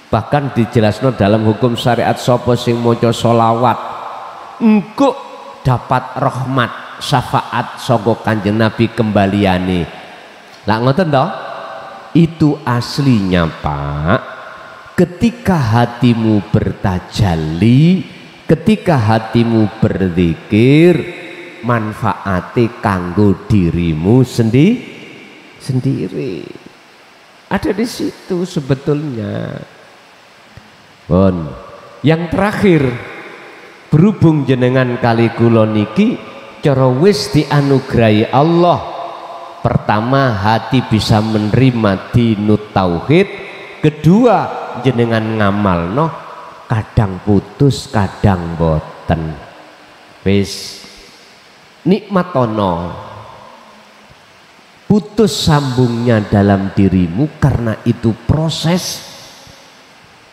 Bahkan dijelaskan dalam hukum syariat, sapa sing maca sholawat engko dapat rahmat syafaat saka Kanjeng Nabi kembaliane. Lah ngoten toh? Itu aslinya Pak, ketika hatimu bertajalli, ketika hatimu berzikir, manfaati kanggo dirimu sendiri. Ada di situ sebetulnya. Bon, yang terakhir, berhubung jenengan kali kula niki cara wis dianugerahi Allah, pertama hati bisa menerima dinut tauhid, kedua jenengan ngamalno kadang putus kadang boten, wis nikmat ono, putus sambungnya dalam dirimu karena itu proses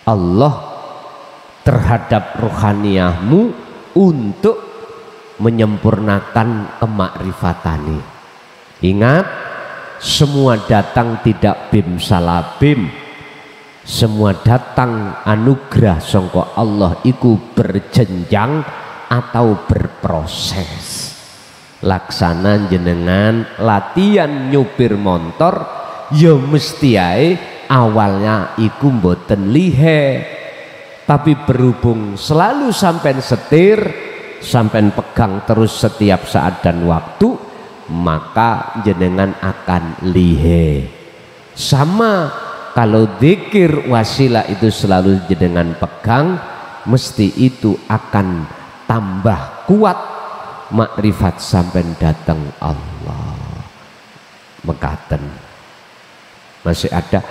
Allah terhadap rohaniyahmu untuk menyempurnakan kemakrifatani. Ingat, semua datang tidak bim salabim, semua datang anugerah sangka Allah iku berjenjang atau berproses. Laksana jenengan latihan nyupir motor ya mesti ae awalnya iku mboten lihe, tapi berhubung selalu sampai setir, sampai pegang terus setiap saat dan waktu, maka jenengan akan lihe. Sama kalau zikir wasilah itu selalu jenengan pegang, mesti itu akan tambah kuat makrifat sampai datang Allah. Mekaten. Masih ada.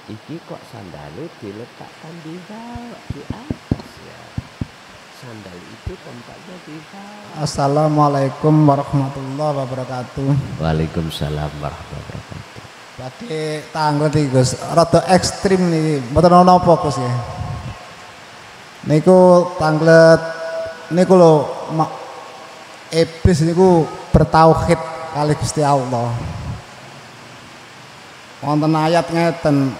Iki kok sandalnya diletakkan di bawah, di atas ya. Sandal itu tempatnya di bawah. Assalamualaikum warahmatullahi wabarakatuh. Waalaikumsalam warahmatullahi wabarakatuh. Tadi tanggo iki Gus, rada ekstrim nih, mboten ana apa Gus ya. Niku tanglet niku lho iblis niku bertauhid kali Gusti Allah. Wonten ayat ngeten,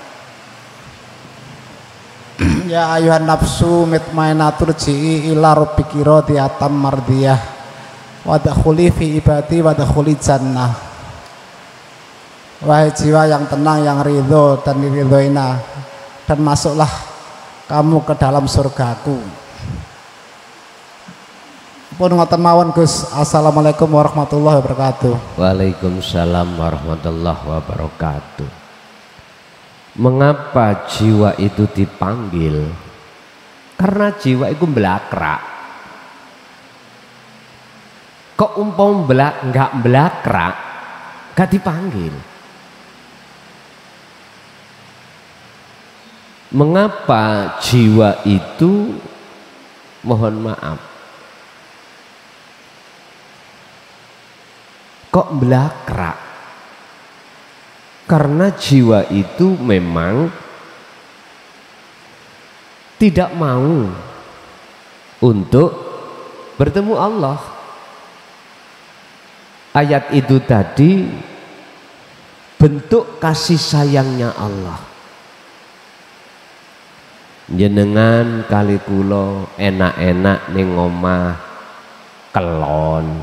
ya ayuhan nafsu mutmainnatu rji'i ila rabbiki radiyatan mardiyah wa dakhuli fi ibadi wa dakhuli jannah. Wahai jiwa yang tenang, yang ridho dan diridhoina, dan masuklah kamu ke dalam surgaku. Pun ngoten mawon Gus. Assalamualaikum warahmatullahi wabarakatuh. Waalaikumsalam warahmatullahi wabarakatuh. Mengapa jiwa itu dipanggil? Karena jiwa itu belakrak. Kok umpam nggak belakrak, gak dipanggil. Mengapa jiwa itu, mohon maaf, kok belakrak? Karena jiwa itu memang tidak mau untuk bertemu Allah. Ayat itu tadi bentuk kasih sayangnya Allah. Jenengan kali kula enak-enak ning omah kelon,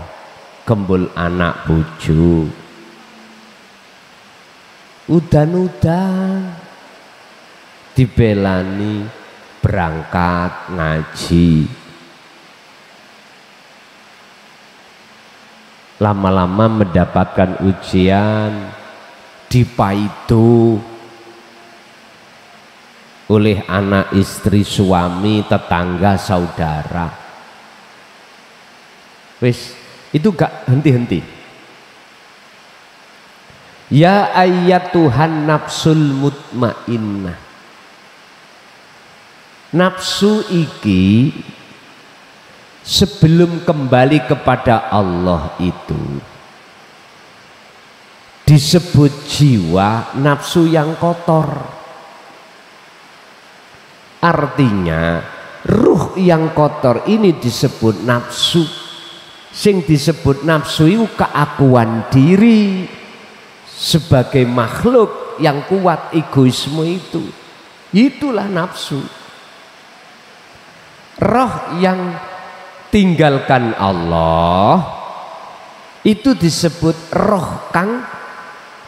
kembul anak bojo, udan-udan dibelani berangkat ngaji, lama-lama mendapatkan ujian, dipaido oleh anak, istri, suami, tetangga, saudara. Wis, itu gak henti-henti. Ya ayyatuhan nafsul mutmainnah. Nafsu iki sebelum kembali kepada Allah itu disebut jiwa nafsu yang kotor. Artinya ruh yang kotor ini disebut nafsu. Sing disebut nafsu itu keakuan diri sebagai makhluk yang kuat, egoisme itu. Itulah nafsu. Roh yang tinggalkan Allah itu disebut roh kang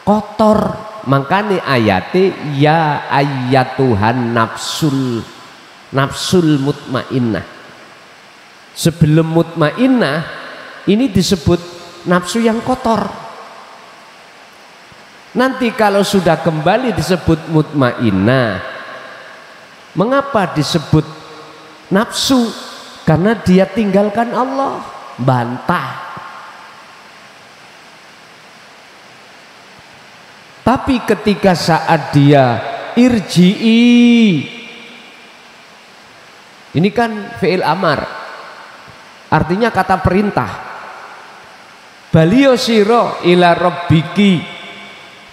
kotor. Makanya ayatnya ya ayyatuhan nafsul mutmainnah. Sebelum mutmainnah ini disebut nafsu yang kotor. Nanti kalau sudah kembali disebut mutmainnah. Mengapa disebut nafsu? Karena dia tinggalkan Allah, bantah. Tapi ketika saat dia irji'i, ini kan fi'il amar, artinya kata perintah. Balio siro ila rabbiki,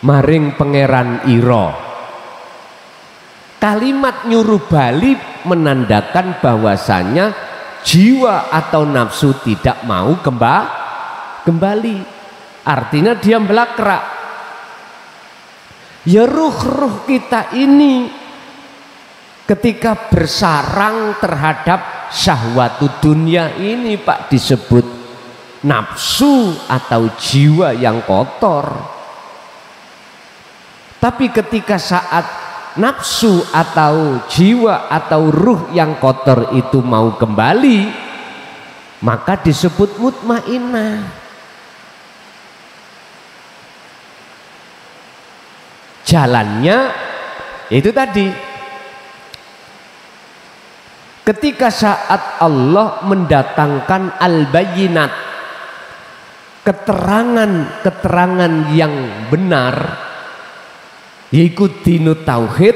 maring pangeran iro. Kalimat nyuruh bali menandakan bahwasanya jiwa atau nafsu tidak mau kembali. Artinya dia belakrak. Ya ruh-ruh kita ini ketika bersarang terhadap syahwatu dunia ini Pak disebut nafsu atau jiwa yang kotor. Tapi ketika saat nafsu atau jiwa atau ruh yang kotor itu mau kembali, maka disebut mutmainnah. Jalannya itu tadi, ketika saat Allah mendatangkan al-bayyinat, keterangan yang benar, yaitu dinut tauhid,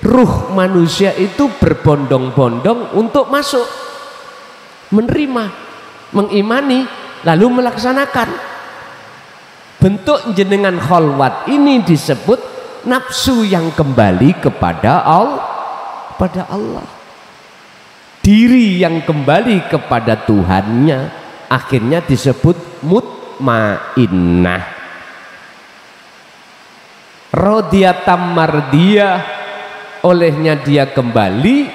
ruh manusia itu berbondong-bondong untuk masuk, menerima, mengimani, lalu melaksanakan. Bentuk jenengan kholwat ini disebut nafsu yang kembali kepada Allah. Diri yang kembali kepada Tuhannya akhirnya disebut mutmainnah. Rodiyatam mardiyah, olehnya dia kembali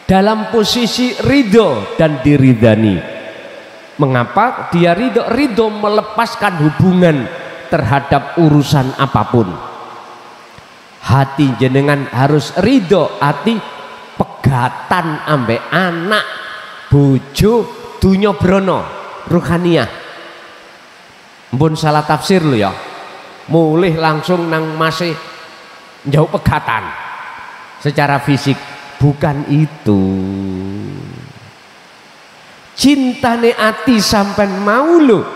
dalam posisi ridho dan diridani. Mengapa dia ridho melepaskan hubungan terhadap urusan apapun. Hati jenengan harus ridho, hati pegatan ambek anak, bojo, dunya brono, ruhaniyah. Mpun salah tafsir lo ya. Mulih langsung nang masih jauh pegatan secara fisik. Bukan itu. Cintane ati sampai mau lo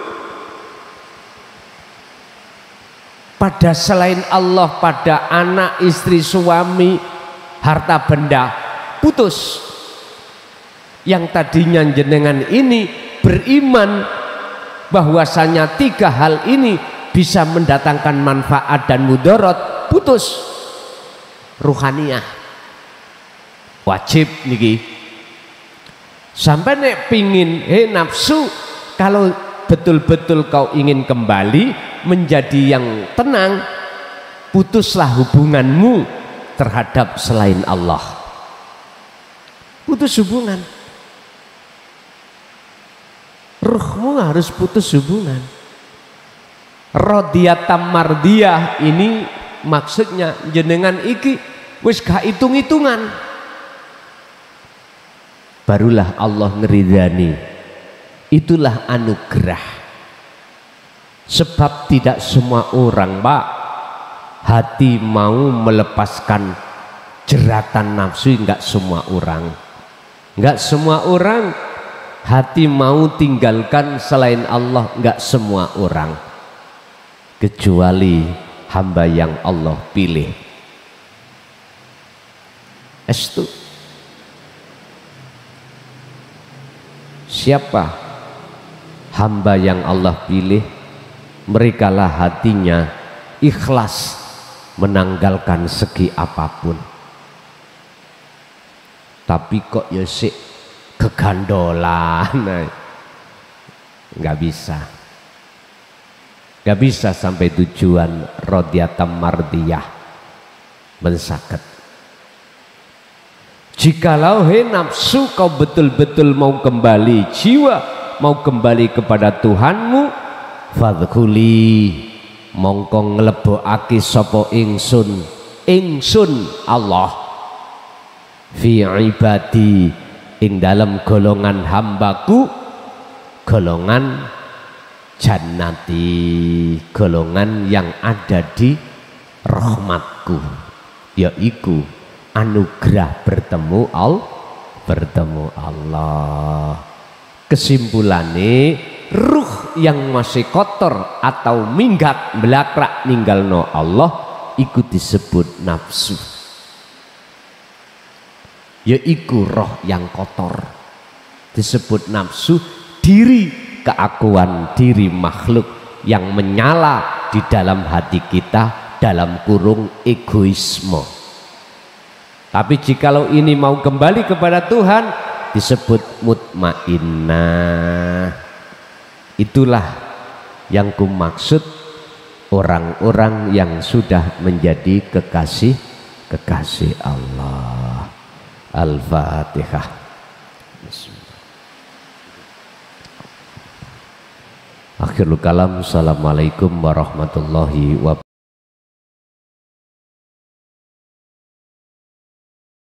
pada selain Allah, pada anak, istri, suami, harta benda, putus. Yang tadinya jenengan ini beriman bahwasanya tiga hal ini bisa mendatangkan manfaat dan mudarat, putus. Ruhaniyah wajib niki. Sampai nek pingin nafsu, kalau betul-betul kau ingin kembali menjadi yang tenang, putuslah hubunganmu terhadap selain Allah. Putus hubungan. Ruhmu harus putus hubungan. Rodiyatam mardiyah ini maksudnya jenengan iki wis gak hitung-hitungan. Barulah Allah ngeridani. Itulah anugerah. Sebab tidak semua orang Pak hati mau melepaskan jeratan nafsu. Enggak semua orang. Enggak semua orang hati mau tinggalkan selain Allah. Enggak semua orang. kecuali hamba yang Allah pilih. Estu. Siapa hamba yang Allah pilih? Merekalah hatinya ikhlas menanggalkan segi apapun. Tapi kok ya sik kegandolan, nggak bisa. Gak bisa sampai tujuan rodiyatam mardiyah mensaket. Jikalau nafsu kau betul-betul mau kembali, jiwa mau kembali kepada Tuhanmu, fadkhuli mongko nglebokake sapa ingsun Allah fi ibadi ing dalam golongan hambaku, golongan jannati, golongan yang ada di rahmatku, yaitu anugerah bertemu Allah. Kesimpulannya, ruh yang masih kotor atau minggat belakrak ninggalno Allah iku disebut nafsu, yaitu roh yang kotor disebut nafsu, diri keakuan diri makhluk yang menyala di dalam hati kita, dalam kurung egoisme. Tapi jikalau ini mau kembali kepada Tuhan disebut mutmainnah. Itulah yang kumaksud orang-orang yang sudah menjadi kekasih Allah. Al-Fatihah. Akhirul kalam. Assalamualaikum warahmatullahi wabarakatuh.